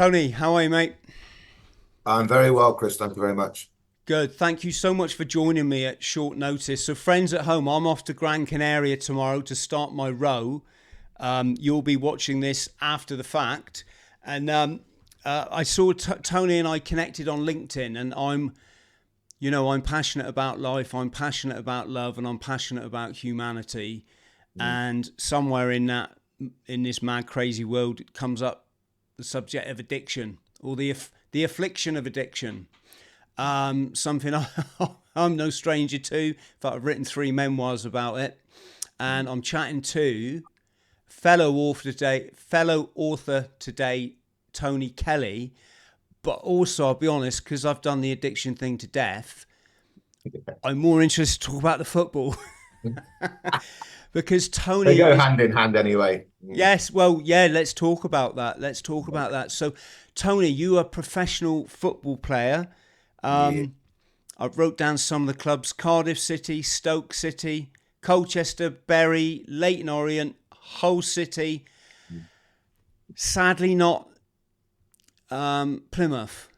Tony, how are you, mate? I'm very well, Chris. Thank you very much. Good. Thank you so much for joining me at short notice. So, friends at home, I'm off to Gran Canaria tomorrow to start my row. You'll be watching this after the fact. And I saw Tony and I connected on LinkedIn, and I'm passionate about life, I'm passionate about love, and I'm passionate about humanity. Mm. And somewhere in this mad, crazy world, it comes up the subject of addiction or the affliction of addiction. Something I'm no stranger to. In fact, I've written 3 memoirs about it, and I'm chatting to fellow author today, Tony Kelly. But also, I'll be honest, because I've done the addiction thing to death, I'm more interested to talk about the football. Because They Tony go is, hand in hand anyway. yes, well, yeah, let's talk about that. Let's talk about that. So, Tony, you are a professional football player. Yeah. I wrote down some of the clubs: Cardiff City, Stoke City, Colchester, Bury, Leighton Orient, Hull City. Sadly, not Plymouth.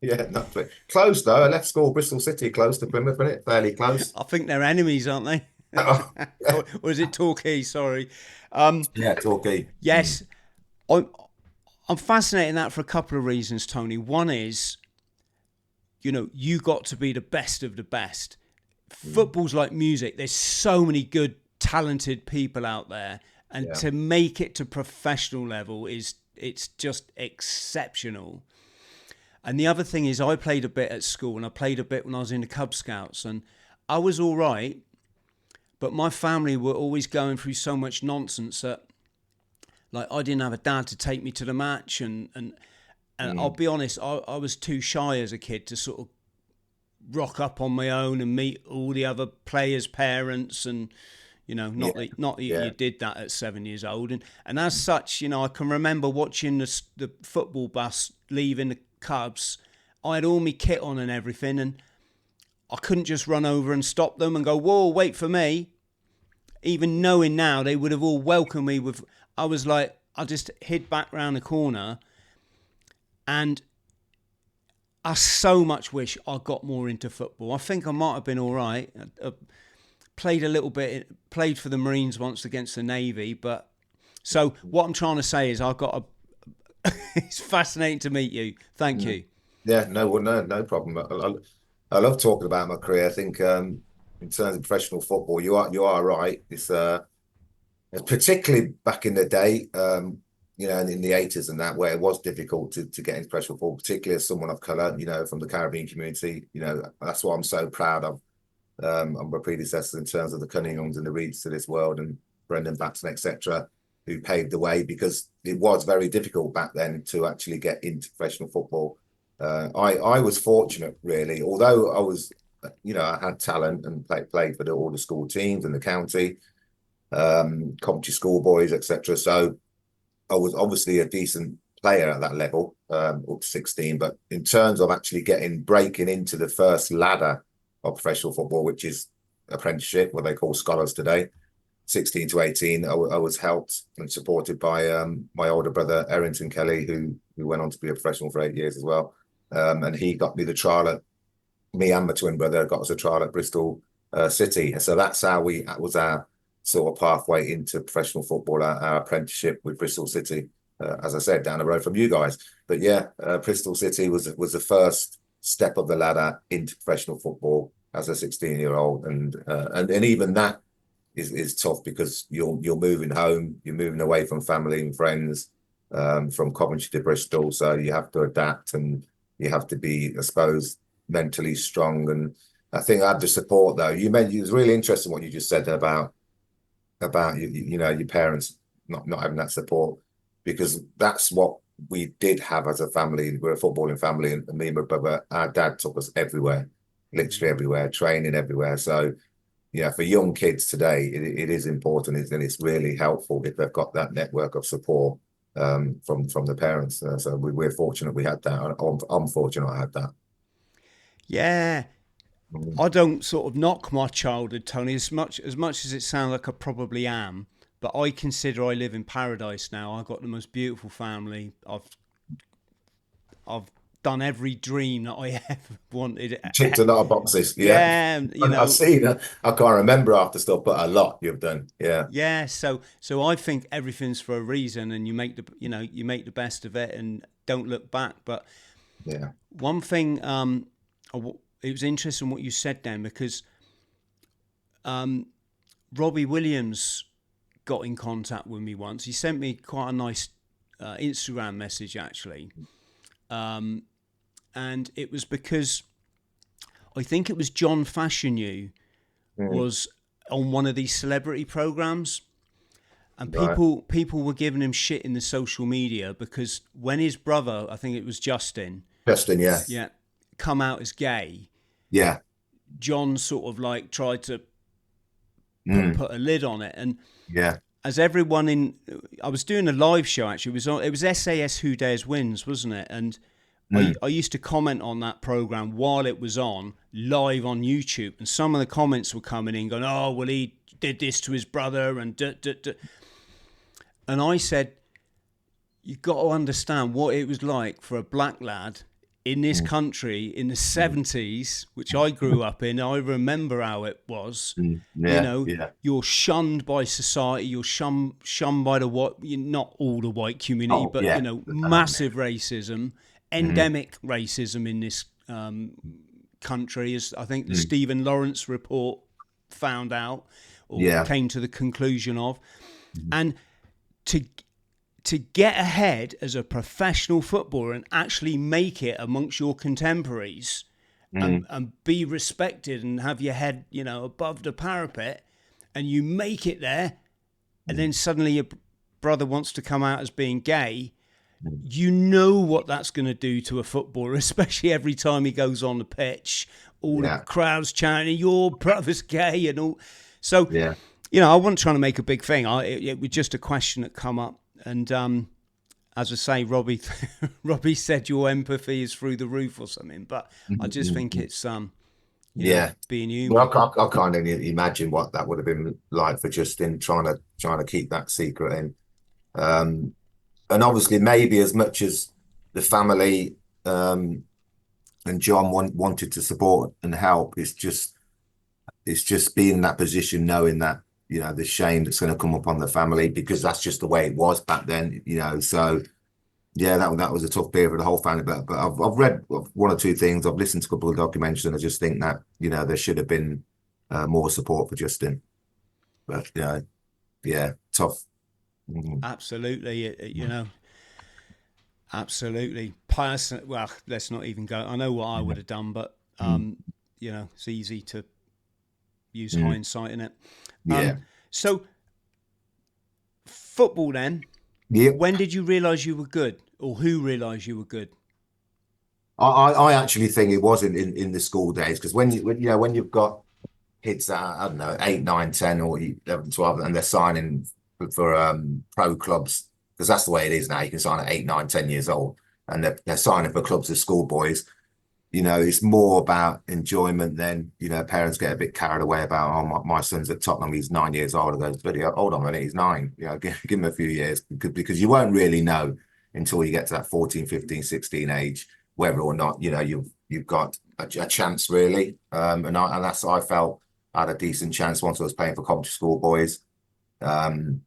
Yeah, not close though. I left school, Bristol City, close to Plymouth, isn't it? Fairly close. I think they're enemies, aren't they? Oh, yeah, Or is it Torquay? Sorry. Um, yeah, Torquay. yes, I'm, I'm fascinated in that for a couple of reasons, Tony. One is, you got to be the best of the best. Football's like music. There's so many good, talented people out there, and Yeah. to make it to professional level it's just exceptional. And the other thing is, I played a bit at school, and I played a bit when I was in the Cub Scouts, and I was all right, but my family were always going through so much nonsense that, like, I didn't have a dad to take me to the match, and I'll Mm. be honest, I was too shy as a kid to sort of rock up on my own and meet all the other players' parents, and Yeah, not that you yeah. did that at 7 years old, and as such, I can remember watching the football bus leaving the Cubs. I had all my kit on and everything, and I couldn't just run over and stop them and go, "Whoa, wait for me." Even knowing now they would have all welcomed me with, I was like, I just hid back round the corner, and I so much wish I got more into football. I think I might have been all right. I played a little bit, played for the Marines once against the Navy, but so what I'm trying to say is I've got a. It's fascinating to meet you. Thank Mm. you. Yeah, no, well, no problem. I love talking about my career. I think in terms of professional football, you are right. It's particularly back in the day, in the 80s and that, where it was difficult to get into professional football, particularly as someone of colour, from the Caribbean community. That's what I'm so proud of. I'm my predecessors in terms of the Cunninghams and the Reeds to this world, and Brendan Batson, etc., who paved the way, because it was very difficult back then to actually get into professional football. I was fortunate, really, although I had talent and played for all the school teams and the county, Coventry schoolboys, etc. So I was obviously a decent player at that level, up to 16. But in terms of actually breaking into the first ladder of professional football, which is apprenticeship, what they call scholars today, 16 to 18, I was helped and supported by my older brother, Errington Kelly, who went on to be a professional for 8 years as well. And he got me the trial at, me and my twin brother got us a trial at Bristol City. So that's how that was our sort of pathway into professional football, our apprenticeship with Bristol City, as I said, down the road from you guys. But yeah, Bristol City was the first step of the ladder into professional football as a 16-year-old, and even that is tough, because you're moving home, you're moving away from family and friends, from Coventry to Bristol, so you have to adapt, and you have to be, I suppose, mentally strong. And I think I had the support though. It was really interesting what you just said about your parents not having that support, because that's what we did have as a family. We're a footballing family, and me and my brother, our dad took us everywhere, literally everywhere, training everywhere. So yeah, for young kids today, it is important, and it's really helpful if they've got that network of support, from the parents. So we're fortunate we had that. I'm fortunate I had that. Yeah, Mm. I don't sort of knock my childhood, Tony, as much as it sounds like I probably am. But I consider I live in paradise now. I've got the most beautiful family. I've I've done every dream that I ever wanted. Ticked a lot of boxes. Yeah. Yeah, you I've know, seen it. I can't remember after stuff, but a lot you've done. Yeah. yeah. So I think everything's for a reason, and you make the best of it, and don't look back. But Yeah. one thing, it was interesting what you said then, because Robbie Williams got in contact with me once. He sent me quite a nice Instagram message, actually. And it was because I think it was John Fashanu was on one of these celebrity programs, and Right. people were giving him shit in the social media because when his brother, I think it was Justin, Justin, yeah. yeah, come out as gay, Yeah. John sort of like tried to Mm. put a lid on it. And Yeah. as everyone in, I was doing a live show actually. It was SAS Who Dares Wins, wasn't it? And I used to comment on that program while it was on live on YouTube, and some of the comments were coming in going, "Oh, well, he did this to his brother," and and I said, "You've got to understand what it was like for a black lad in this country in the 70s, which I grew up in. I remember how it was. Yeah. You know, Yeah. you're shunned by society. You're shunned by the white, not all the white community, Oh, but yeah. you know, massive racism, endemic racism in this country. As I think the Stephen Lawrence report found out or Yeah. came to the conclusion of, and to get ahead as a professional footballer and actually make it amongst your contemporaries and be respected and have your head, you know, above the parapet, and you make it there, and then suddenly your brother wants to come out as being gay, you know what that's going to do to a footballer, especially every time he goes on the pitch, all the crowds chanting, "Your brother's gay," and all. So, Yeah. you know, I wasn't trying to make a big thing. It was just a question that come up. And as I say, Robbie said your empathy is through the roof or something. But I just think it's being human. Well, I can't even imagine what that would have been like for Justin trying to keep that secret in. And obviously, maybe as much as the family and John wanted to support and help, it's just being in that position, knowing that, you know, the shame that's going to come upon the family, because that's just the way it was back then, you know. So yeah, that was a tough period for the whole family. But I've read one or two things, I've listened to a couple of documentaries, and I just think that, you know, there should have been more support for Justin. But yeah, tough. Absolutely, you know, absolutely. Well, let's not even go. I know what I would have done, but you know, it's easy to use hindsight in it. Yeah. So football then. Yeah. When did you realise you were good, or who realised you were good? I actually think it was in the school days, because when you've got kids that are, I don't know, 8, 9, 10, or 11, 12, and they're signing for pro clubs, because that's the way it is now. You can sign at 8, 9, 10 years old, and they're signing for clubs as schoolboys. You know, it's more about enjoyment than, you know, parents get a bit carried away about, oh, my son's at Tottenham, he's 9 years old. I go, bloody, hold on a minute, he's 9. You know, give him a few years, because you won't really know until you get to that 14, 15, 16 age, whether or not, you know, you've got a chance, really. And that's, I felt I had a decent chance once I was playing for Coventry schoolboys. And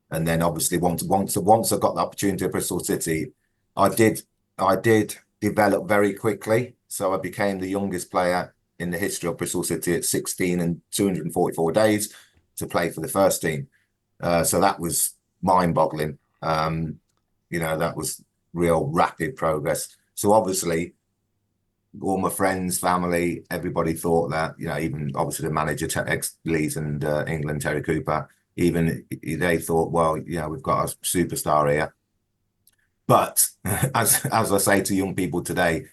then obviously once I got the opportunity at Bristol City, I did develop very quickly. So I became the youngest player in the history of Bristol City at 16 and 244 days to play for the first team. So that was mind-boggling. You know, that was real rapid progress. So obviously, all my friends, family, everybody thought that, you know, even obviously the manager, ex-Leeds and England, Terry Cooper, even they thought, well, you know, we've got a superstar here. But as I say to young people today,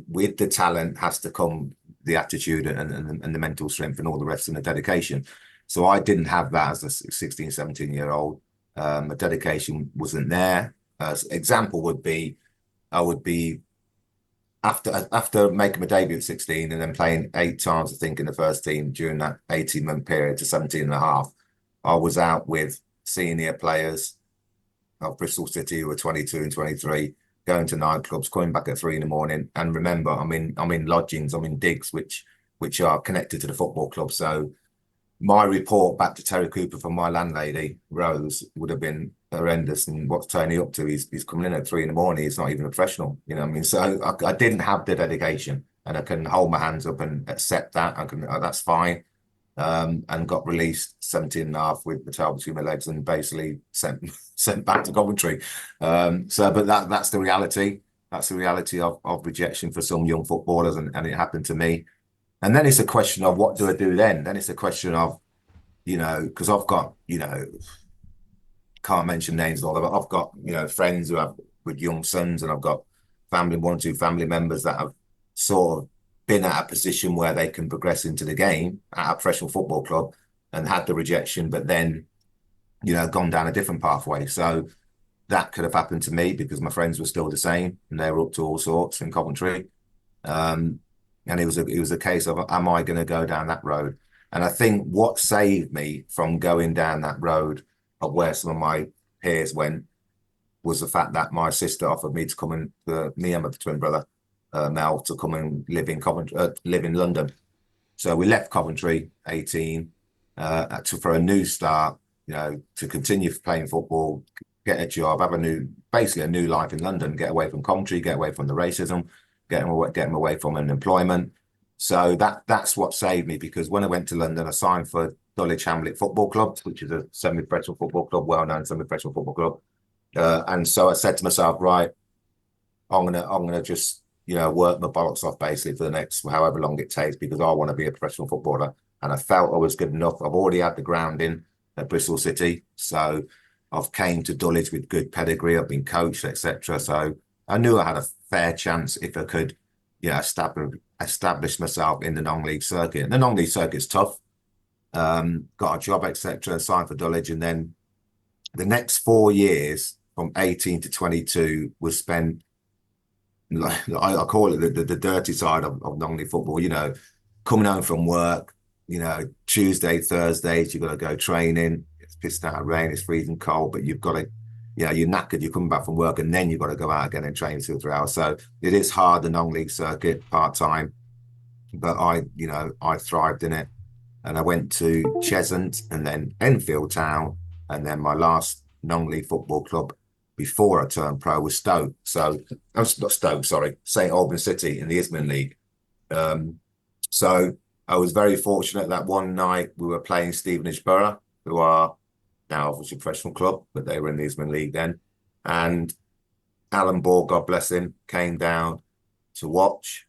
with the talent has to come the attitude and the mental strength and all the rest and the dedication. So I didn't have that as a 16, 17-year-old. The dedication wasn't there. Example would be, I would be, after making my debut at 16 and then playing 8 times, I think, in the first team during that 18-month period to 17 and a half, I was out with senior players of Bristol City who were 22 and 23, going to nightclubs, coming back at 3 in the morning. And remember, I'm in lodgings, I'm in digs, which are connected to the football club. So my report back to Terry Cooper from my landlady, Rose, would have been horrendous. And what's Tony up to? He's coming in at 3 in the morning. He's not even a professional. You know what I mean? So I didn't have the dedication, and I can hold my hands up and accept that. I can, that's fine. And got released 17 and a half with the tail between my legs and basically sent back to Coventry. But that's the reality. That's the reality of rejection for some young footballers, and it happened to me. And then it's a question of what do I do then? Then it's a question of, because I've got, can't mention names and all that, but I've got, friends who have with young sons, and I've got one or two family members that have sort of been at a position where they can progress into the game at a professional football club and had the rejection, but then, gone down a different pathway. So that could have happened to me because my friends were still the same and they were up to all sorts in Coventry. And it was a case of, am I going to go down that road? And I think what saved me from going down that road of where some of my peers went was the fact that my sister offered me to come and me and my twin brother, Mel, to come and live in Coventry, live in London. So we left Coventry 18 for a new start, to continue playing football, get a job, have basically a new life in London, get away from Coventry, get away from the racism, get them away from unemployment. So that's what saved me, because when I went to London, I signed for Dulwich Hamlet Football Club, which is a semi-professional football club, well-known semi-professional football club. And so I said to myself, right, I'm gonna just work my bollocks off basically for the next however long it takes, because I want to be a professional footballer. And I felt I was good enough. I've already had the grounding at Bristol City, so I've came to Dulwich with good pedigree. I've been coached, etc. So I knew I had a fair chance if I could, establish myself in the non-league circuit. And the non-league circuit's tough. Got a job, etc. Signed for Dulwich, and then the next 4 years, from 18 to 22, was spent. I call it the dirty side of non-league football. Coming home from work. Tuesday, Thursdays, you've got to go training. It's pissed out of rain, it's freezing cold, but you've got to, you're knackered, you're coming back from work, and then you've got to go out again and train 2 or 3 hours. So it is hard, the non-league circuit, part-time, but I thrived in it. And I went to Cheshunt and then Enfield Town, and then my last non-league football club before I turned pro was Stoke. So I was not Stoke, sorry, St Albans City in the Isthmian League. So I was very fortunate that one night we were playing Stevenage Borough, who are now obviously a professional club, but they were in the Isthmian League then. And Alan Ball, God bless him, came down to watch.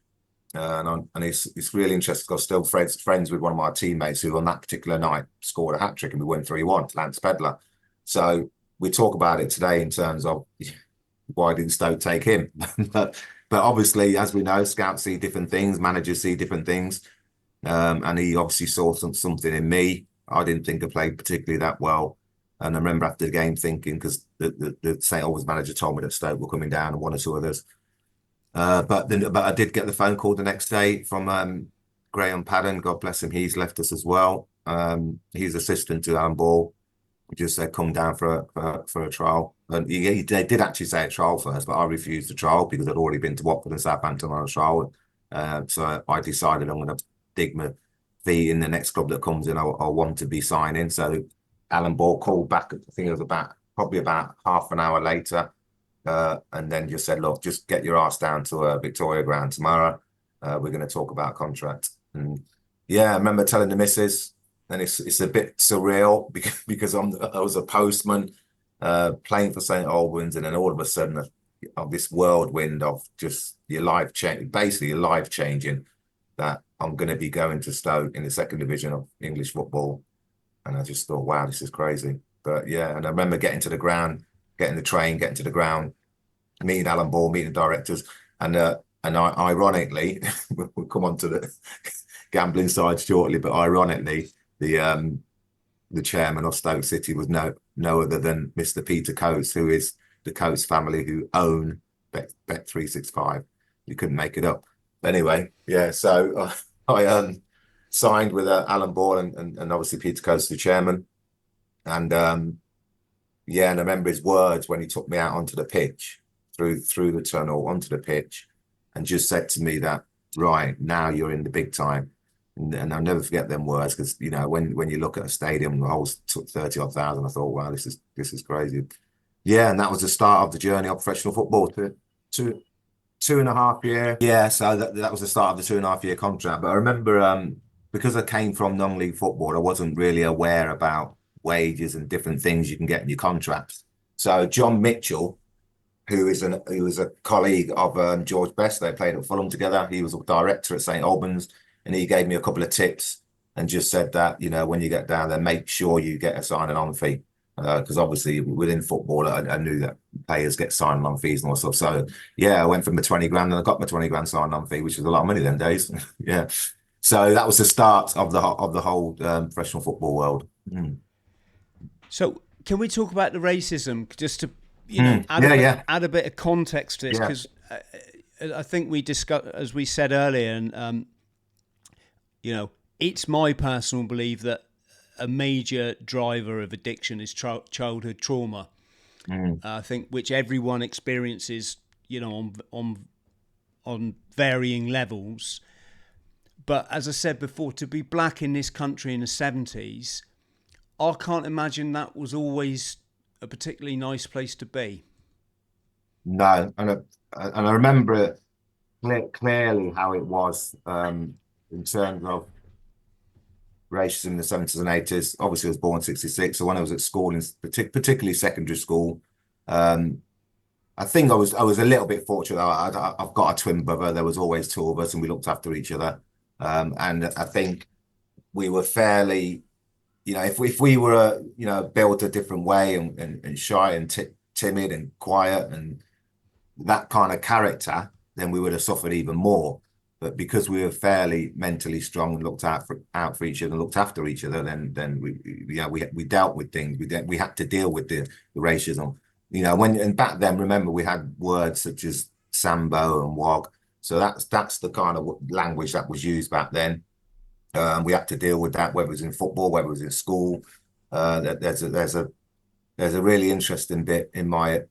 And it's really interesting because I'm still friends with one of my teammates who on that particular night scored a hat-trick and we won 3-1, Lance Pedler. So we talk about it today in terms of why didn't Stoke take him? but obviously, as we know, scouts see different things, managers see different things. And he obviously saw something in me. I didn't think I played particularly that well. And I remember after the game thinking, because the St Albans manager told me that Stoke were coming down and one or two others. But I did get the phone call the next day from Graham Padden, God bless him. He's left us as well. He's assistant to Alan Ball. He just said, come down for a trial. And they did actually say a trial first, but I refused the trial because I'd already been to Watford and Southampton on a trial. So I decided I'm going to dig my feet in the next club that comes in. I want to be signing. So Alan Ball called back, I think it was probably about half an hour later. And then just said, look, just get your ass down to Victoria Ground tomorrow. We're going to talk about contract. And yeah, I remember telling the missus, and it's a bit surreal because I was a postman playing for St Albans, and then all of a sudden of this whirlwind of just your life change, basically your life changing, that I'm going to be going to Stoke in the second division of English football. And I just thought, wow, this is crazy. But yeah, and I remember getting to the ground, getting the train, getting to the ground, meeting Alan Ball, meeting the directors, and ironically, we'll come on to the gambling side shortly, but ironically, the chairman of Stoke City was no other than Mr. Peter Coates, who is the Coates family who own Bet365. You couldn't make it up. Anyway, yeah, so I signed with Alan Ball and obviously Peter Coates, the chairman. And yeah, and I remember his words when he took me out onto the pitch. through the tunnel onto the pitch, and just said to me that, right, now you're in the big time. And I'll never forget them words, because you know, when you look at a stadium, the whole 30 odd thousand, I thought, wow, this is crazy. Yeah, and that was the start of the journey of professional football. To 2.5 year. Yeah, so that was the start of the 2.5 year contract. But I remember, because I came from non-league football, I wasn't really aware about wages and different things you can get in your contracts. So John Mitchell, who is a colleague of George Best, they played at Fulham together. He was a director at St Albans, and he gave me a couple of tips and just said that, you know, when you get down there, make sure you get a signing on fee. Because obviously within football, I knew that players get signing on fees and all stuff. So yeah, I went from the 20 grand and I got my 20 grand signing on fee, which was a lot of money them days. Yeah. So that was the start of the whole professional football world. Mm. So can we talk about the racism, just to, you know, add a bit of context to this? Because I think we discussed, as we said earlier, and you know, it's my personal belief that a major driver of addiction is childhood trauma. I think, which everyone experiences, you know, on varying levels. But as I said before, to be black in this country in the 70s, I can't imagine that was always a particularly nice place to be. No, and I remember clearly how it was, in terms of racism in the 70s and 80s. Obviously, I was born in 66. So when I was at school, particularly secondary school, I think I was a little bit fortunate. I've got a twin brother. There was always two of us, and we looked after each other. And I think we were fairly, you know, if we were, you know, built a different way and shy and timid and quiet and that kind of character, then we would have suffered even more. But because we were fairly mentally strong and looked out for each other and looked after each other, then we dealt with things. We had to deal with the racism. You know, and back then, remember, we had words such as Sambo and Wog. So that's the kind of language that was used back then. We had to deal with that, whether it was in football, whether it was in school. There's a really interesting bit in my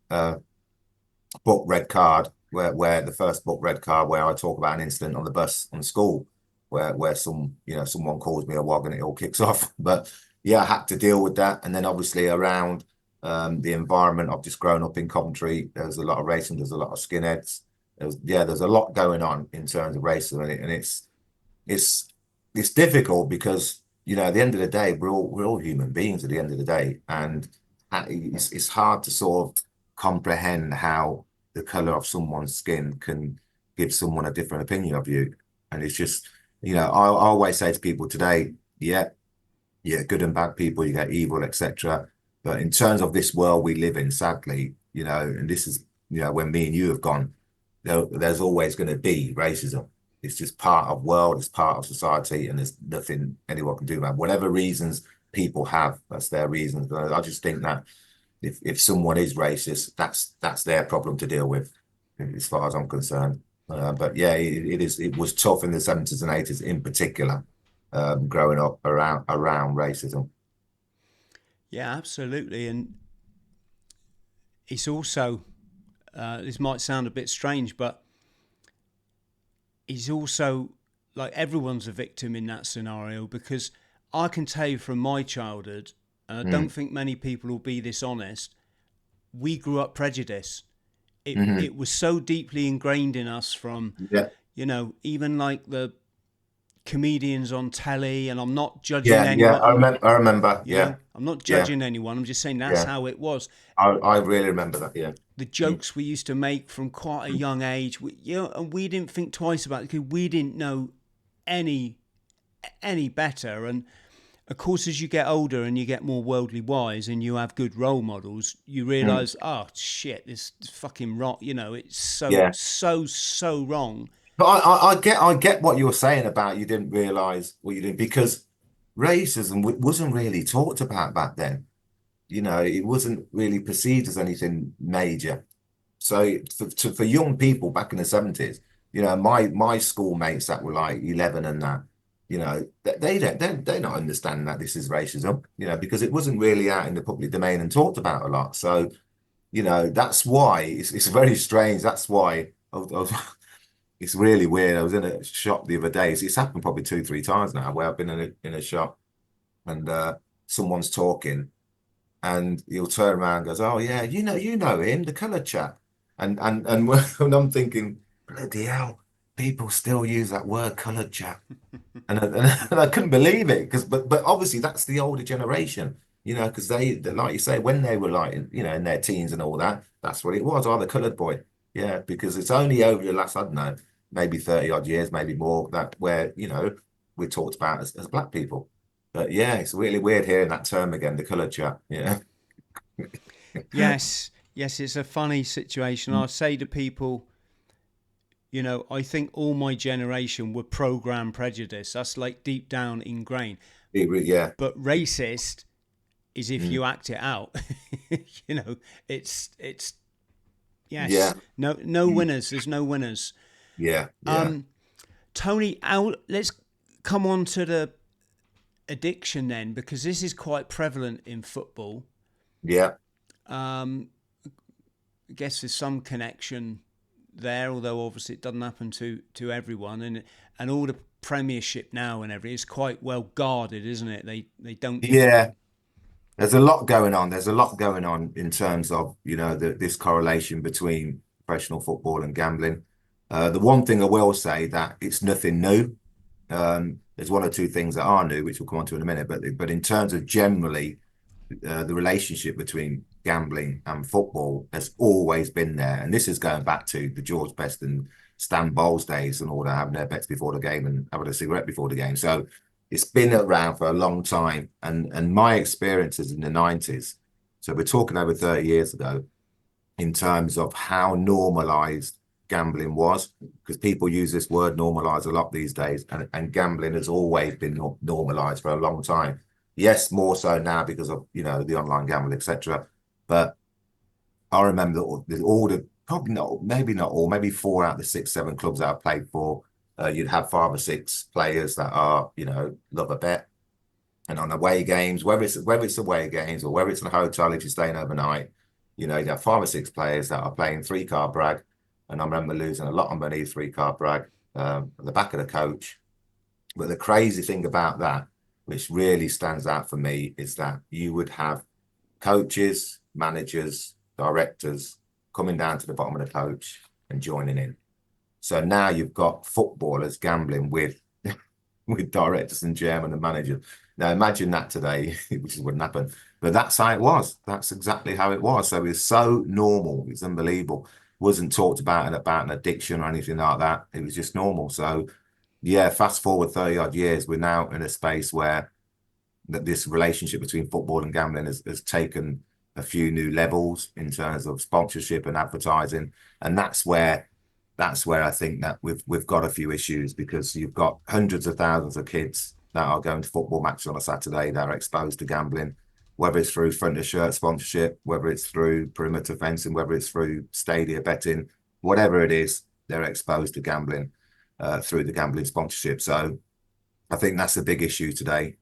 book, Red Card, where the first book, Red Card, where I talk about an incident on the bus on school where someone calls me a wog and it all kicks off. But yeah, I had to deal with that. And then obviously around the environment of just growing up in Coventry, there's a lot of racism, there's a lot of skinheads. There's a lot going on in terms of racism, and it's difficult because, you know, at the end of the day, we're all human beings at the end of the day, and it's hard to sort of comprehend how the color of someone's skin can give someone a different opinion of you. And it's just, you know, I always say to people today, yeah, good and bad people, you get evil, etc. But in terms of this world we live in, sadly, you know, and this is, you know, when me and you have gone, there's always going to be racism. It's just part of world, it's part of society, and there's nothing anyone can do about it. Whatever reasons people have, that's their reasons. I just think that if someone is racist, that's their problem to deal with, as far as I'm concerned. But yeah, it was tough in the 70s and 80s in particular, growing up around racism. Yeah, absolutely. And it's also, this might sound a bit strange, but he's also, like, everyone's a victim in that scenario, because I can tell you from my childhood, and I don't think many people will be this honest, we grew up prejudiced. It was so deeply ingrained in us from, you know, even like the comedians on telly, and I'm not judging anyone. Yeah, I remember. Yeah. Know, I'm not judging anyone. I'm just saying that's how it was. I really remember that, yeah. The jokes we used to make from quite a young age, and we didn't think twice about it because we didn't know any better. And of course, as you get older and you get more worldly wise and you have good role models, you realise, oh shit, this fucking wrong. You know, it's so wrong. But I get what you were saying about you didn't realise what you did, because racism wasn't really talked about back then. You know, it wasn't really perceived as anything major. So for young people back in the 70s, you know, my schoolmates that were like 11 and that, you know, they're not understanding that this is racism, you know, because it wasn't really out in the public domain and talked about a lot. So that's why it's very strange. That's why it's really weird. I was in a shop the other day. It's happened probably 2, 3 times now where I've been in a shop and someone's talking and he'll turn around and goes, "Oh yeah, you know him, the coloured chap." And when I'm thinking, bloody hell, people still use that word coloured chap. And I couldn't believe it but obviously that's the older generation, because they, like you say, when they were like, in their teens and all that, that's what it was. Oh, the coloured boy. Yeah, because it's only over the last, I don't know, maybe 30 odd years, maybe more, that where, we're talked about as black people. But yeah, it's really weird hearing that term again, the coloured chap. Yeah. Yes, yes, it's a funny situation. I say to people, I think all my generation were programmed prejudice. That's like deep down ingrained. Yeah. But racist is if Mm. you act it out. It's Yeah. yes, no Mm. winners. There's no winners. Yeah. Yeah. Tony, let's come on to the addiction then, because this is quite prevalent in football. Yeah. I guess there's some connection there, although obviously it doesn't happen to everyone, and all the Premiership now and everything is quite well guarded, isn't it? They don't. Yeah. There's a lot going on. There's a lot going on in terms of, this correlation between professional football and gambling. The one thing I will say that it's nothing new. There's one or two things that are new, which we'll come on to in a minute. But in terms of generally, the relationship between gambling and football has always been there. And this is going back to the George Best and Stan Bowles days and all that, having their bets before the game and having a cigarette before the game. So it's been around for a long time. And my experiences in the 90s, so we're talking over 30 years ago, in terms of how normalized gambling was, because people use this word normalized a lot these days, and gambling has always been normalized for a long time. Yes, more so now because of the online gambling, etc. But I remember all the probably not, maybe not all, maybe 4 out of the 6, 7 clubs that I played for, you'd have 5 or 6 players that are love a bet, and on away games, whether it's away games or whether it's in a hotel if you're staying overnight, you'd have 5 or 6 players that are playing three-card brag. And I remember losing a lot of money, three-card brag, at the back of the coach. But the crazy thing about that, which really stands out for me, is that you would have coaches, managers, directors coming down to the bottom of the coach and joining in. So now you've got footballers gambling with directors and chairman and managers. Now imagine that today, which wouldn't happen, but that's how it was. That's exactly how it was. So it's so normal. It's unbelievable. Wasn't talked about an addiction or anything like that. It was just normal. So yeah, fast forward 30 odd years, we're now in a space where this relationship between football and gambling has taken a few new levels in terms of sponsorship and advertising. And that's where I think that we've got a few issues, because you've got hundreds of thousands of kids that are going to football matches on a Saturday that are exposed to gambling, whether it's through front of shirt sponsorship, whether it's through perimeter fencing, whether it's through stadia betting, whatever it is, they're exposed to gambling through the gambling sponsorship. So I think that's a big issue today.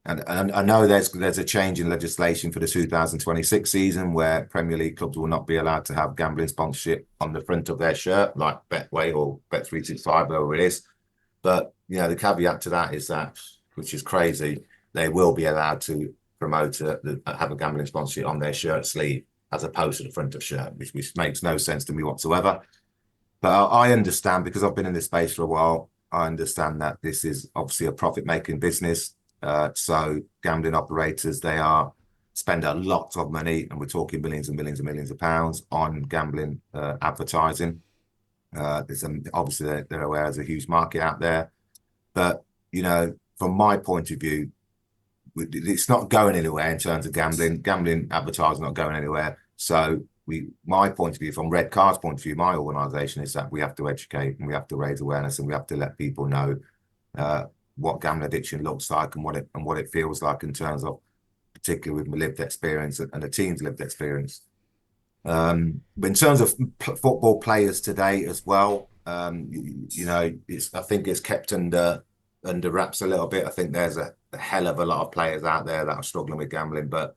And I know there's a change in legislation for the 2026 season where Premier League clubs will not be allowed to have gambling sponsorship on the front of their shirt, like Betway or Bet365, whatever it is. But the caveat to that is that, which is crazy, they will be allowed to promote have a gambling sponsorship on their shirt sleeve as opposed to the front of shirt, which makes no sense to me whatsoever. But I understand, because I've been in this space for a while. I understand that this is obviously a profit-making business. So gambling operators, they spend a lot of money, and we're talking millions and millions and millions of pounds on gambling advertising. Obviously they're aware there's a huge market out there, but from my point of view, it's not going anywhere in terms of gambling. Gambling advertising not going anywhere. So my point of view, from Red Card's point of view, my organisation, is that we have to educate and we have to raise awareness and we have to let people know what gambling addiction looks like and what it feels like, in terms of, particularly with my lived experience and the team's lived experience. But in terms of football players today as well, I think it's kept under wraps a little bit. I think there's a hell of a lot of players out there that are struggling with gambling, but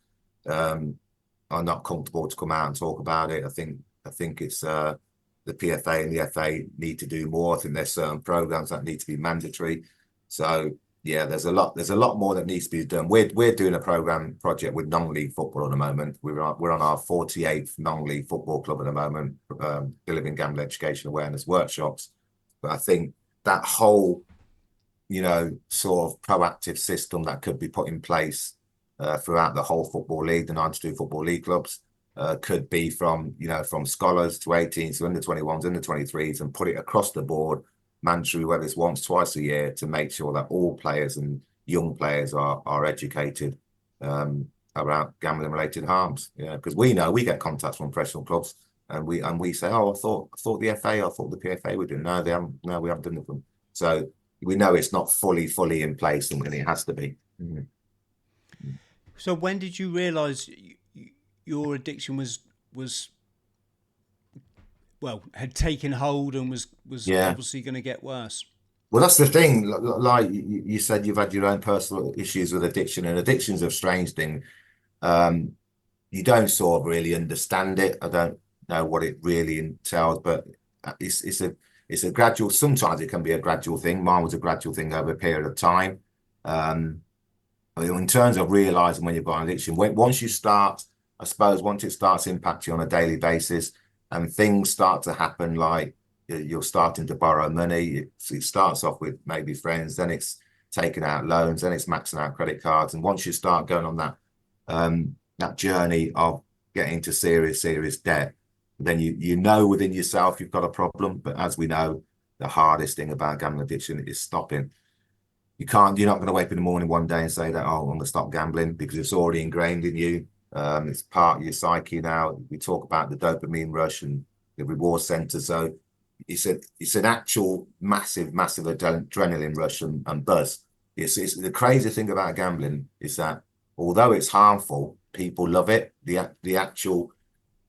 are not comfortable to come out and talk about it. I think it's the PFA and the FA need to do more. I think there's certain programs that need to be mandatory. So yeah, there's a lot more that needs to be done. We're doing a project with non-league football at the moment. We're on our 48th non-league football club at the moment, delivering gambling education awareness workshops. But I think that whole, sort of proactive system that could be put in place throughout the whole football league, the 92 football league clubs, could be from scholars to 18s to under 21s, under 23s, and put it across the board, mandatory, whether it's once, twice a year, to make sure that all players and young players are educated about gambling related harms. Because we know we get contacts from professional clubs, and we say, oh, I thought the FA, I thought the PFA were doing. No, we haven't done it for them. So we know it's not fully in place, and it has to be. So when did you realise your addiction was had taken hold and was obviously going to get worse? Well, that's the thing. Like you said, you've had your own personal issues with addiction, and addiction's a strange thing. You don't sort of really understand it. I don't know what it really entails, but it's a gradual. Sometimes it can be a gradual thing. Mine was a gradual thing over a period of time. In terms of realizing when you've got an addiction, once it starts impacting you on a daily basis, and things start to happen, like you're starting to borrow money. It starts off with maybe friends, then it's taking out loans, then it's maxing out credit cards. And once you start going on that journey of getting into serious debt, then you know within yourself you've got a problem. But as we know, the hardest thing about gambling addiction is stopping. You're not going to wake up in the morning one day and say that, oh, I'm going to stop gambling, because it's already ingrained in you. It's part of your psyche now. We talk about the dopamine rush and the reward center. So it's an actual massive adrenaline rush and buzz. It's the crazy thing about gambling is that although it's harmful, people love it. The actual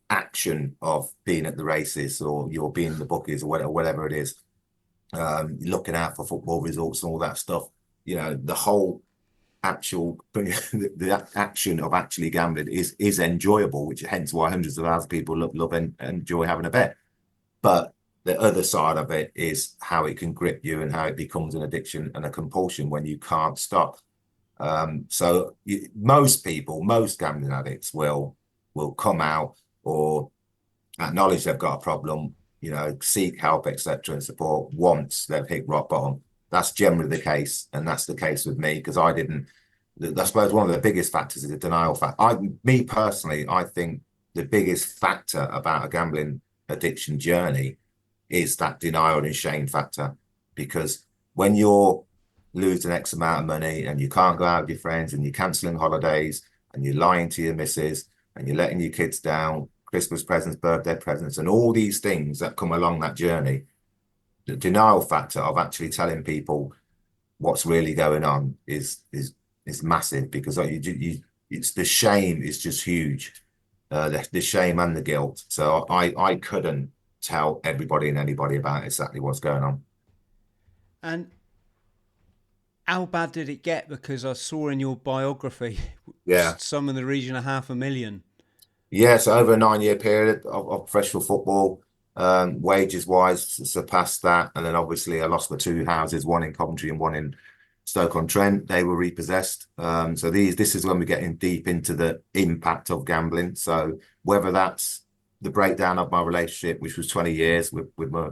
action of being at the races, or you're being in the bookies, or whatever it is, looking out for football results and all that stuff. The whole actual the action of actually gambling is enjoyable, which hence why hundreds of thousands of people love and enjoy having a bet. But the other side of it is how it can grip you and how it becomes an addiction and a compulsion when you can't stop. So most gambling addicts will come out or acknowledge they've got a problem, seek help, etc., and support once they've hit rock bottom. That's generally the case, and that's the case with me, because I suppose one of the biggest factors is the denial factor. Me personally, I think the biggest factor about a gambling addiction journey is that denial and shame factor, because when you're losing X amount of money and you can't go out with your friends and you're cancelling holidays and you're lying to your missus and you're letting your kids down, Christmas presents, birthday presents, and all these things that come along that journey, the denial factor of actually telling people what's really going on is massive, because it's the shame is just huge, the shame and the guilt. So I couldn't tell everybody and anybody about exactly what's going on. And how bad did it get? Because I saw in your biography, some in the region of 500,000. Yeah, so over a 9-year period of professional football, wages wise surpassed that. And then obviously I lost my 2 houses, one in Coventry and one in Stoke-on-Trent. They were repossessed. So this is when we're getting deep into the impact of gambling. So whether that's the breakdown of my relationship, which was 20 years with my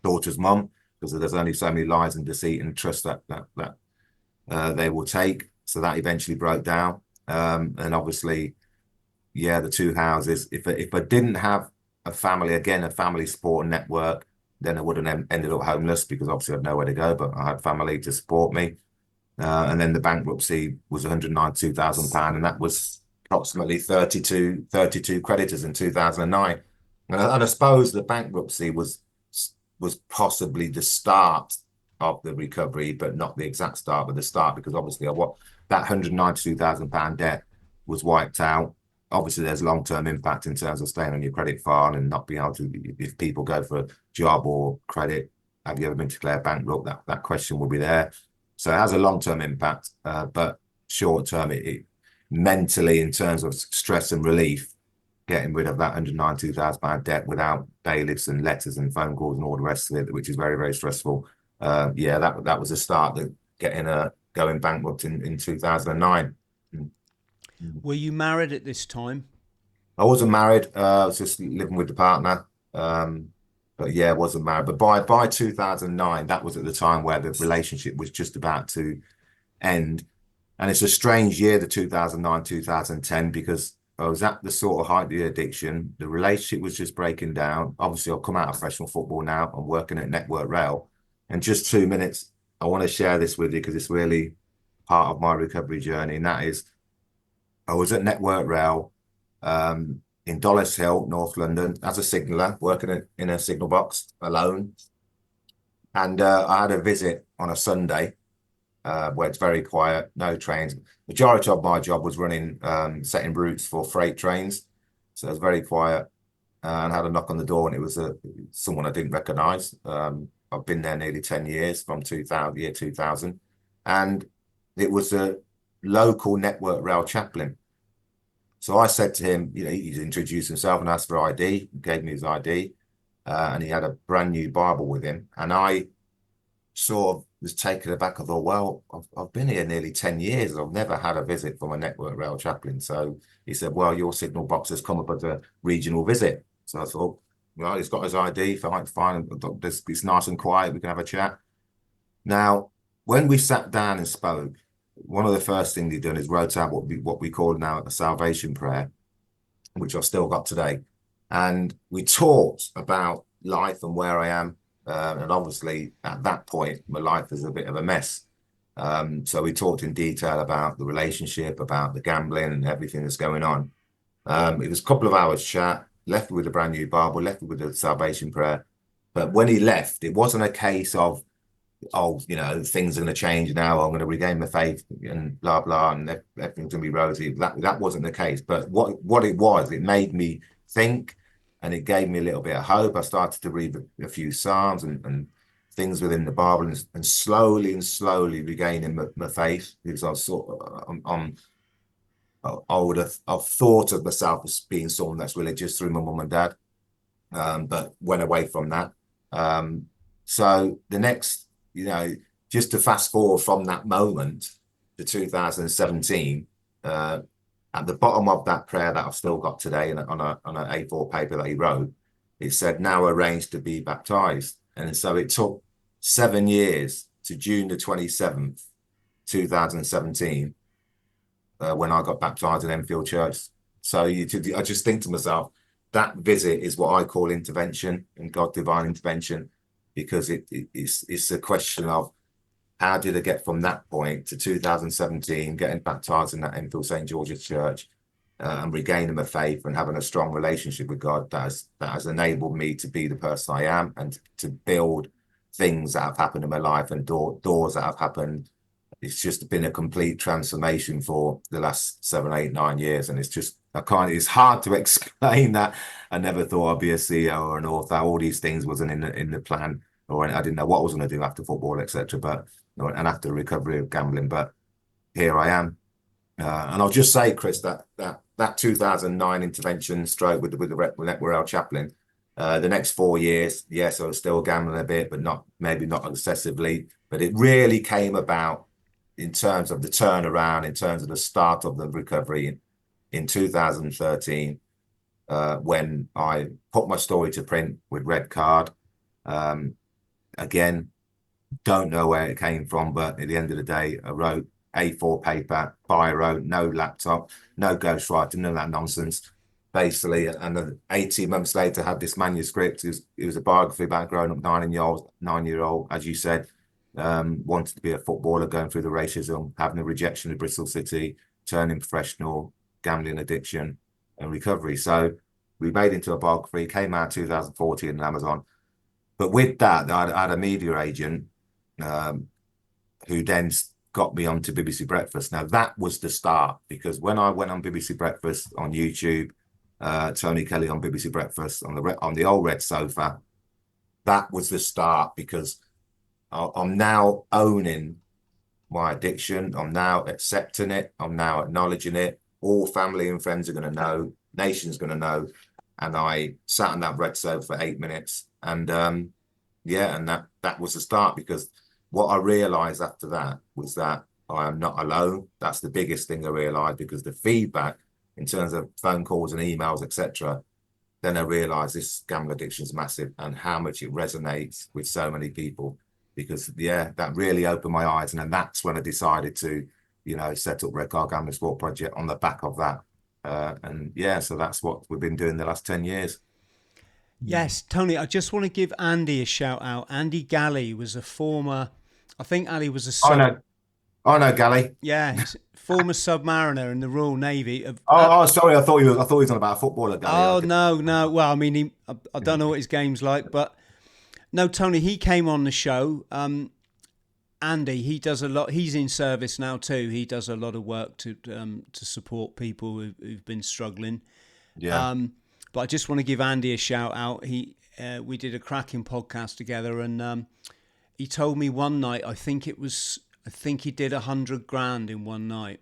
daughter's mum, because there's only so many lies and deceit and trust that they will take. So that eventually broke down. And obviously, the 2 houses. If I didn't have a family support network, then I would have ended up homeless, because obviously I had nowhere to go, but I had family to support me. And then the bankruptcy was £192,000, and that was approximately 32 creditors in 2009. And I suppose the bankruptcy was possibly the start of the recovery, but not the exact start, but the start, because obviously that £192,000 debt was wiped out. Obviously, there's long-term impact in terms of staying on your credit file and not being able to, if people go for a job or credit, have you ever been declared bankrupt? That question will be there. So it has a long-term impact, but short-term, mentally, in terms of stress and relief, getting rid of that £192,000 debt without bailiffs and letters and phone calls and all the rest of it, which is very, very stressful. Yeah, that was the start of getting going bankrupt in 2009. Were you married at this time? I wasn't married. I was just living with the partner. But yeah, I wasn't married. But by 2009, that was at the time where the relationship was just about to end. And it's a strange year, the 2009, 2010, because I was at the sort of height of the addiction. The relationship was just breaking down. Obviously, I've come out of professional football now. I'm working at Network Rail. And just 2 minutes, I want to share this with you because it's really part of my recovery journey. And that is, I was at Network Rail in Dollis Hill, North London, as a signaller, working in a signal box alone. And I had a visit on a Sunday where it's very quiet, no trains. Majority of my job was running, setting routes for freight trains. So it was very quiet. And I had a knock on the door, and it was someone I didn't recognise. I've been there nearly 10 years, from year 2000. And it was a local Network Rail chaplain. So I said to him, he's introduced himself and asked for ID, gave me his ID, and he had a brand new Bible with him. And I sort of was taken aback. I thought, well, I've been here nearly 10 years and I've never had a visit from a Network Rail chaplain. So he said, well, your signal box has come up as a regional visit. So I thought, well, he's got his ID, fine. It's nice and quiet, we can have a chat. Now, when we sat down and spoke, one of the first things he done is wrote out what we call now a salvation prayer, which I've still got today. And we talked about life and where I am. And obviously, at that point, my life is a bit of a mess. So we talked in detail about the relationship, about the gambling and everything that's going on. It was a couple of hours chat, left with a brand new Bible, left with the salvation prayer. But when he left, it wasn't a case of, oh, things are going to change now, I'm going to regain my faith and blah, blah, and everything's going to be rosy. That wasn't the case. But what it was, it made me think, and it gave me a little bit of hope. I started to read a few Psalms and things within the Bible, and slowly regaining my faith, because I was I've thought of myself as being someone that's religious through my mum and dad, but went away from that. So the next, just to fast forward from that moment to 2017, at the bottom of that prayer that I've still got today on an A4 paper that he wrote, it said, now arranged to be baptized. And so it took 7 years to June the 27th, 2017, when I got baptized in Enfield Church. So I just think to myself, that visit is what I call intervention, and God divine intervention, because it's a question of, how did I get from that point to 2017, getting baptized in that Enfield St. George's Church, and regaining my faith and having a strong relationship with God that has enabled me to be the person I am, and to build things that have happened in my life and doors that have happened. It's just been a complete transformation for the last 7, 8, 9 years. And it's hard to explain that. I never thought I'd be a CEO or an author. All these things wasn't in the plan, or I didn't know what I was going to do after football, etc. And after the recovery of gambling, but here I am. And I'll just say, Chris, that 2009 intervention stroke with the Network Rail chaplain, the next 4 years, yes, I was still gambling a bit, but maybe not excessively. But it really came about in terms of the turnaround, in terms of the start of the recovery in 2013, when I put my story to print with Red Card. Again, don't know where it came from, but at the end of the day, I wrote A4 paper, biro, no laptop, no ghostwriting, none of that nonsense, basically. And then 18 months later, I had this manuscript. It was a biography about growing up 9-year-old, as you said, wanted to be a footballer, going through the racism, having a rejection of Bristol City, turning professional, gambling addiction, and recovery. So we made into a biography, came out 2014 on Amazon. But with that, I had a media agent who then got me onto BBC Breakfast. Now, that was the start, because when I went on BBC Breakfast on YouTube, Tony Kelly on BBC Breakfast on the old red sofa, that was the start, because I'm now owning my addiction. I'm now accepting it. I'm now acknowledging it. all family and friends are going to know, nation's going to know. And I sat on that red sofa for 8 minutes, and yeah, and that was the start, because what I realized after that was that I am not alone. That's the biggest thing I realized, because the feedback in terms of phone calls and emails, etc., then I realized this gambling addiction is massive, and how much it resonates with so many people. Because yeah, that really opened my eyes, and then that's when I decided to, set up Red Card Gambling Sport Project on the back of that. And yeah, so that's what we've been doing the last 10 years. Yes, Tony, I just want to give Andy a shout out. Andy Galley was a former, I think Ali was a I sub, know, I know, Gally. yeah, he's a former submariner in the Royal Navy. Oh, sorry, I thought he was on about a footballer, Gally. Oh, Okay. no, no. Well, I mean, I don't know what his game's like, but no, Tony, he came on the show. Andy, he does a lot. He's in service now too. He does a lot of work to support people who've been struggling. Yeah. But I just want to give Andy a shout out. We did a cracking podcast together, and he told me one night. I think he did 100 grand in one night.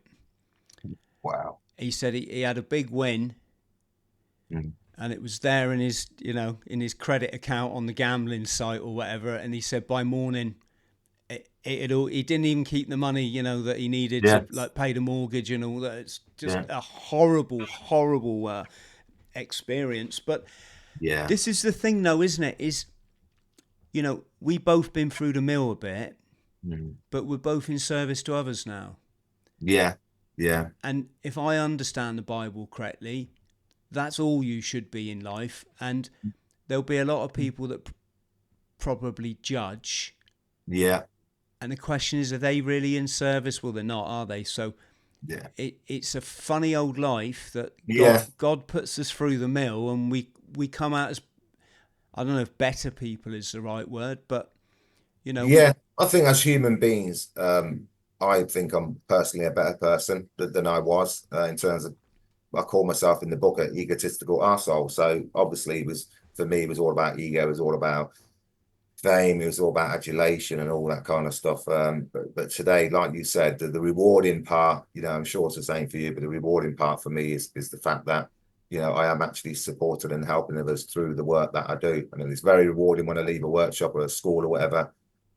Wow. He said he had a big win, and it was there in his credit account on the gambling site or whatever. And he said by morning, he didn't even keep the money, that he needed to like pay the mortgage and all that. It's just a horrible, horrible experience. But Yeah. this is the thing, though, isn't it? We both been through the mill a bit, but we're both in service to others now. Yeah. Yeah. And if I understand the Bible correctly, that's all you should be in life. And there'll be a lot of people that probably judge. Yeah. And the question is, are they really in service? Well, they're not, are they? So Yeah. it's a funny old life that Yeah. God puts us through the mill, and we come out as, I don't know if better people is the right word, but, Yeah. I think as human beings, I think I'm personally a better person than I was, in terms of, I call myself in the book an egotistical arsehole. So obviously for me, it was all about ego, it was all about fame, it was all about adulation and all that kind of stuff. But today, like you said, the rewarding part, I'm sure it's the same for you, but the rewarding part for me is the fact that, I am actually supporting and helping others through the work that I do. And it's very rewarding when I leave a workshop or a school or whatever,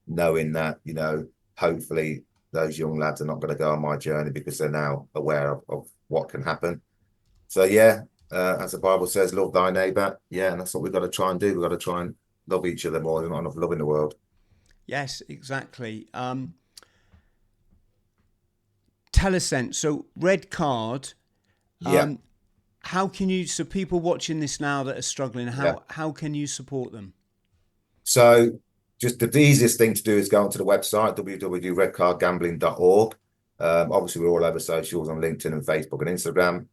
knowing that, hopefully those young lads are not going to go on my journey, because they're now aware of what can happen. So yeah, as the Bible says, love thy neighbor. Yeah, and that's what we've got to try and do. We've got to try and love each other more. There's not enough love in the world. yes, exactly. Tell us then. So Red Card. Yeah. How can you? So people watching this now that are struggling, how can you support them? So just the easiest thing to do is go onto the website, www.redcardgambling.org. Obviously, we're all over socials on LinkedIn and Facebook and Instagram.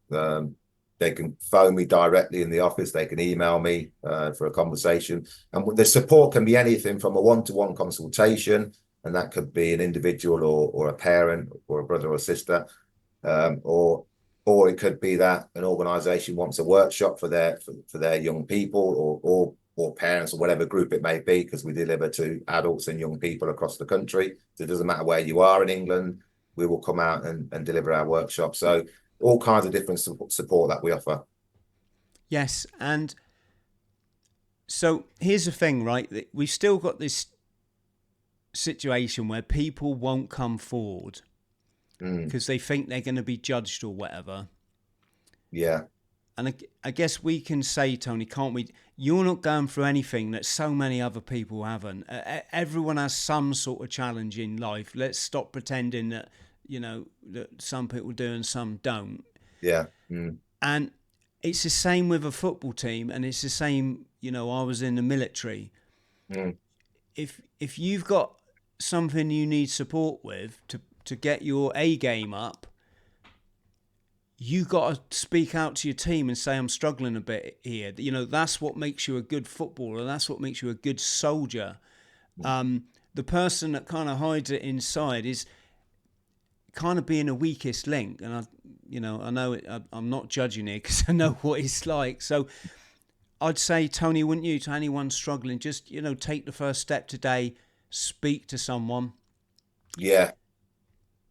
They can phone me directly in the office. They can email me for a conversation. And the support can be anything from a one-to-one consultation, and that could be an individual or a parent or a brother or sister, or it could be that an organisation wants a workshop for their young people or parents or whatever group it may be, because we deliver to adults and young people across the country. So it doesn't matter where you are in England, we will come out and deliver our workshop. So all kinds of different support that we offer. Yes, and so here's the thing, right? We've still got this situation where people won't come forward because they think they're going to be judged or whatever. Yeah. And I guess we can say, Tony, can't we? You're not going through anything that so many other people haven't. Everyone has some sort of challenge in life. Let's stop pretending that, that some people do and some don't. Yeah. And it's the same with a football team, and it's the same, I was in the military. If you've got something you need support with to get your A game up, you got to speak out to your team and say, I'm struggling a bit here. That's what makes you a good footballer. That's what makes you a good soldier. The person that kind of hides it inside is kind of being a weakest link. And I know I'm not judging it because I know what it's like. So I'd say, Tony, wouldn't you, to anyone struggling, just, take the first step today, speak to someone. Yeah.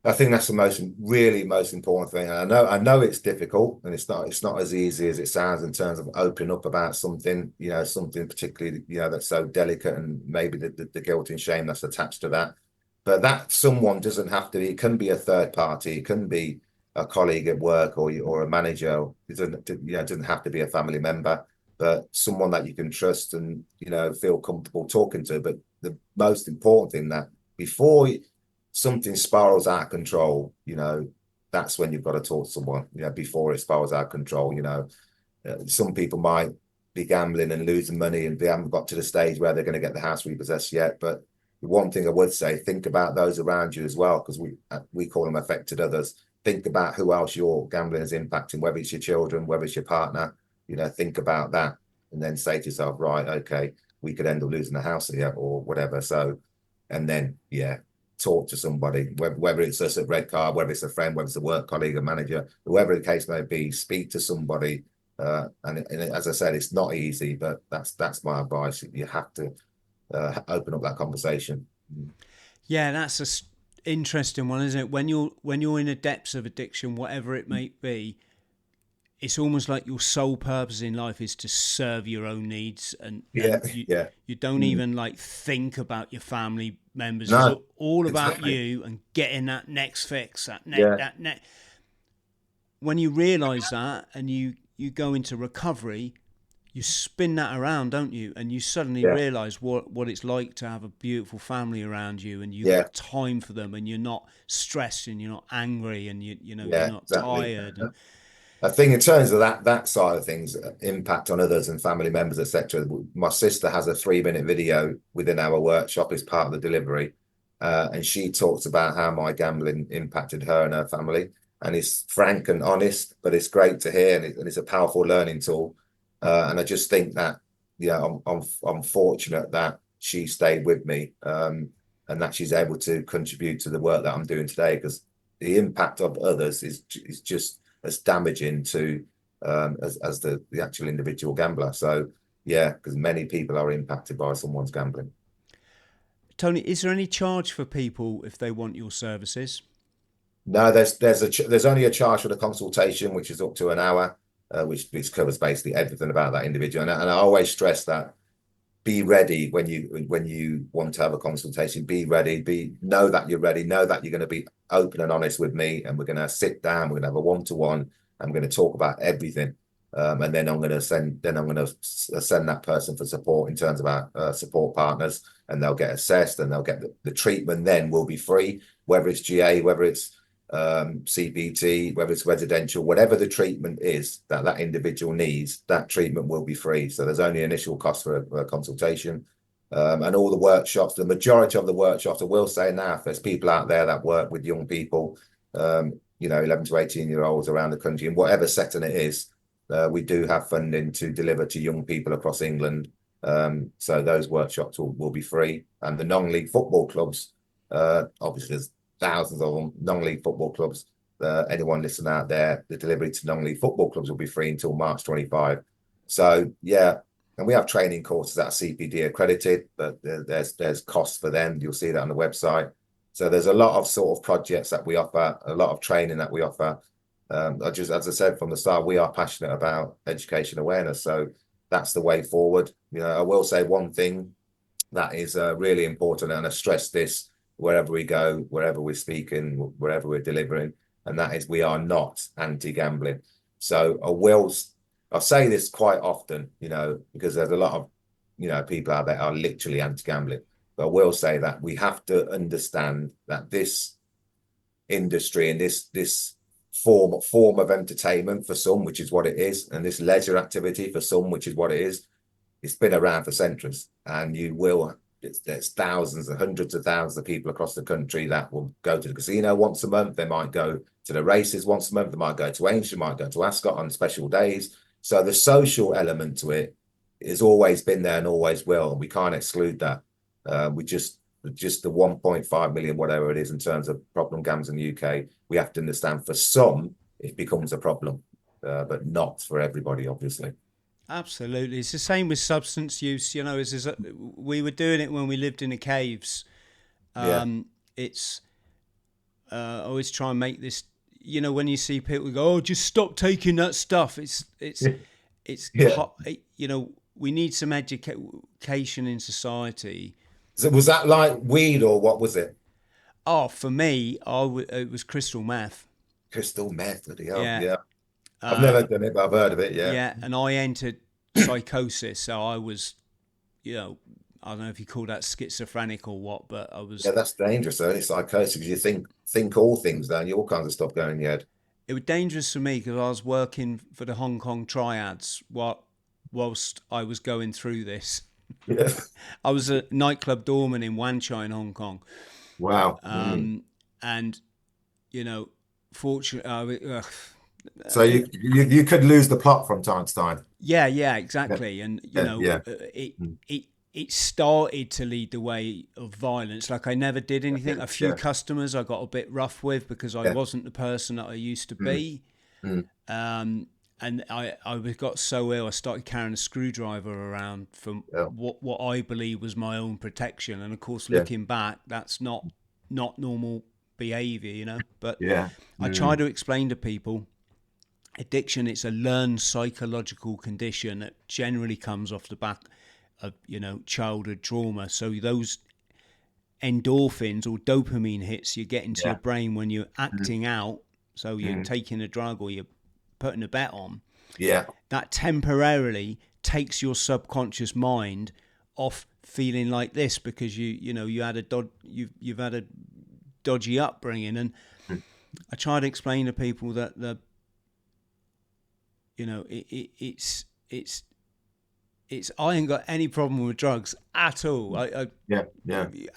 I think that's the most important thing. And I know it's difficult, and it's not as easy as it sounds in terms of opening up about something, something particularly, that's so delicate, and maybe the guilt and shame that's attached to that. But that someone doesn't have to be, it can be a third party, it can be a colleague at work, or a manager. It doesn't have to be a family member, but someone that you can trust and, feel comfortable talking to. But the most important thing, that before something spirals out of control, that's when you've got to talk to someone, before it spirals out of control. Some people might be gambling and losing money, and they haven't got to the stage where they're going to get the house repossessed yet. But the one thing I would say, think about those around you as well, because we call them affected others. Think about who else your gambling is impacting, whether it's your children, whether it's your partner. Think about that, and then say to yourself, right, okay, we could end up losing the house here or whatever. So, and then, yeah, talk to somebody, whether it's us at Red Card, whether it's a friend, whether it's a work colleague, a manager, whoever the case may be. Speak to somebody. And as I said, it's not easy, but that's my advice. You have to open up that conversation. Yeah, that's a interesting one, isn't it? When you're in the depths of addiction, whatever it may be, it's almost like your sole purpose in life is to serve your own needs, and Yeah, you yeah. you don't even like think about your family members. It's No, all about exactly. you and getting that next fix, Yeah, that net. When you realize that, and you go into recovery, you spin that around, don't you? And you suddenly yeah, realize what it's like to have a beautiful family around you, and you've yeah, got time for them, and you're not stressed, and you're not angry, and you're yeah, not exactly. tired. And I think in terms of that side of things, impact on others and family members, etc. My sister has a 3-minute video within our workshop as part of the delivery, and she talks about how my gambling impacted her and her family. And it's frank and honest, but it's great to hear, and it's a powerful learning tool. And I just think that, I'm fortunate that she stayed with me, and that she's able to contribute to the work that I'm doing today, because the impact of others is just as damaging to, as the actual individual gambler. So yeah, because many people are impacted by someone's gambling. Tony, is there any charge for people if they want your services? No, there's only a charge for the consultation, which is up to an hour, which covers basically everything about that individual. And I always stress that, be ready when you want to have a consultation. Be ready. Know that you're ready. Know that you're going to be open and honest with me, and we're going to sit down. We're going to have a one-to-one. I'm going to talk about everything, and then I'm going to send that person for support in terms of our support partners, and they'll get assessed, and they'll get the treatment. Then will be free, whether it's GA, whether it's CBT, whether it's residential, whatever the treatment is that individual needs, that treatment will be free. So there's only initial cost for a consultation. And all the workshops, the majority of the workshops, I will say now, if there's people out there that work with young people, 11 to 18-year-olds around the country, in whatever setting it is, we do have funding to deliver to young people across England. So those workshops will be free. And the non-league football clubs, obviously there's thousands of them, non-league football clubs. Anyone listening out there, the delivery to non-league football clubs will be free until March 25. So yeah, and we have training courses that are CPD accredited, but there's costs for them. You'll see that on the website. So there's a lot of sort of projects that we offer, a lot of training that we offer. As I said from the start, we are passionate about education awareness. So that's the way forward. I will say one thing that is really important, and I stress this wherever we go, wherever we're speaking, wherever we're delivering, and that is, we are not anti-gambling. So I'll say this quite often, because there's a lot of, people out there are literally anti-gambling. But I will say that we have to understand that this industry and this form of entertainment for some, which is what it is, and this leisure activity for some, which is what it is, it's been around for centuries, and there's thousands and hundreds of thousands of people across the country that will go to the casino once a month. They might go to the races once a month. They might go to Aintree, might go to Ascot on special days. So the social element to it has always been there and always will. And we can't exclude that. We just the 1.5 million, whatever it is, in terms of problem gams in the UK, we have to understand for some it becomes a problem, but not for everybody, obviously. Absolutely, it's the same with substance use. We were doing it when we lived in the caves. Yeah, It's I always try and make this, when you see people go, oh, just stop taking that stuff. It's Yeah. we need some education in society. So was that like weed or what was it? Oh, for me, it was crystal meth. Crystal meth, bloody hell. Yeah. Yeah. I've never done it, but I've heard of it. Yeah. Yeah. And I entered psychosis. So I was, I don't know if you call that schizophrenic or what, but I was. Yeah, that's dangerous, though. It's psychosis because you think all things, don't you? All kinds of stuff going in your head. It was dangerous for me because I was working for the Hong Kong triads whilst I was going through this. Yeah. I was a nightclub doorman in Wan Chai in Hong Kong. Wow. And, fortunately, So you could lose the plot from time to time. yeah, exactly. And, Yeah. it started to lead the way of violence. Like I never did anything. A few Yeah. customers I got a bit rough with because I Yeah. wasn't the person that I used to be. Mm. And I got so ill, I started carrying a screwdriver around from Yeah. what I believe was my own protection. And of course, Yeah. looking back, that's not normal behavior, But Yeah. I try to explain to people, addiction, it's a learned psychological condition that generally comes off the back of, childhood trauma. So those endorphins or dopamine hits you get into your brain when you're acting out, so you're taking a drug or you're putting a bet on, that temporarily takes your subconscious mind off feeling like this because you had you've had a dodgy upbringing. And I try to explain to people that it's I ain't got any problem with drugs at all.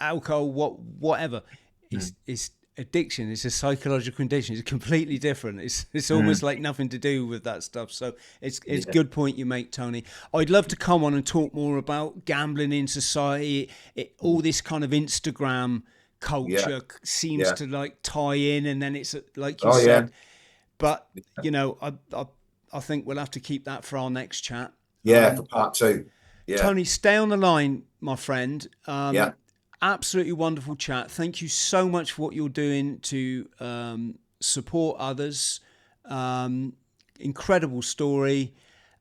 Alcohol, whatever. It's addiction. It's a psychological condition. It's completely different. It's almost like nothing to do with that stuff. So it's good point you make, Tony. I'd love to come on and talk more about gambling in society. All this kind of Instagram culture seems to like tie in, and then it's like you said. But I think we'll have to keep that for our next chat. For part 2. Yeah. Tony, stay on the line, my friend. Absolutely wonderful chat. Thank you so much for what you're doing to support others. Incredible story.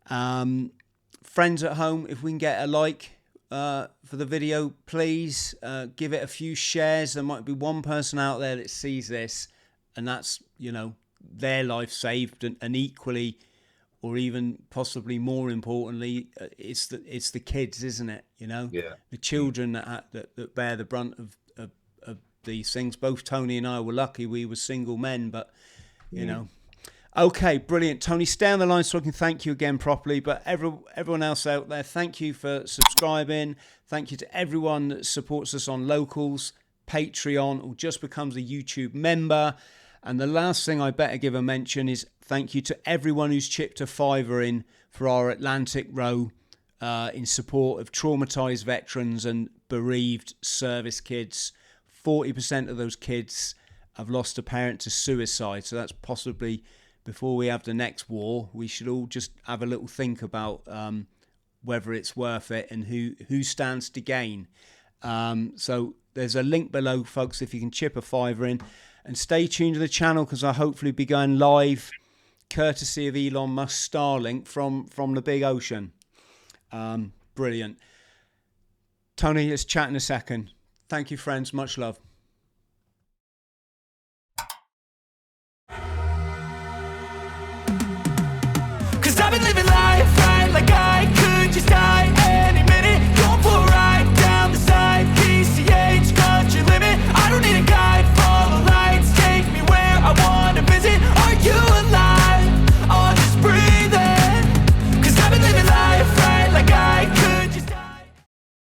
Friends at home, if we can get a like for the video, please give it a few shares. There might be one person out there that sees this, and that's their life saved, and equally, or even possibly more importantly, it's the kids, isn't it? The children that bear the brunt of these things. Both Tony and I were lucky; we were single men, but Okay, brilliant, Tony. Stay on the line so I can thank you again properly. But everyone else out there, thank you for subscribing. Thank you to everyone that supports us on Locals, Patreon, or just becomes a YouTube member. And the last thing I better give a mention is thank you to everyone who's chipped a £5 in for our Atlantic Row in support of traumatised veterans and bereaved service kids. 40% of those kids have lost a parent to suicide. So that's possibly, before we have the next war, we should all just have a little think about whether it's worth it and who stands to gain. So there's a link below, folks, if you can chip a £5 in. And stay tuned to the channel because I'll hopefully be going live, courtesy of Elon Musk Starlink from the big ocean. Brilliant. Tony, let's chat in a second. Thank you, friends. Much love. Cause I've been living life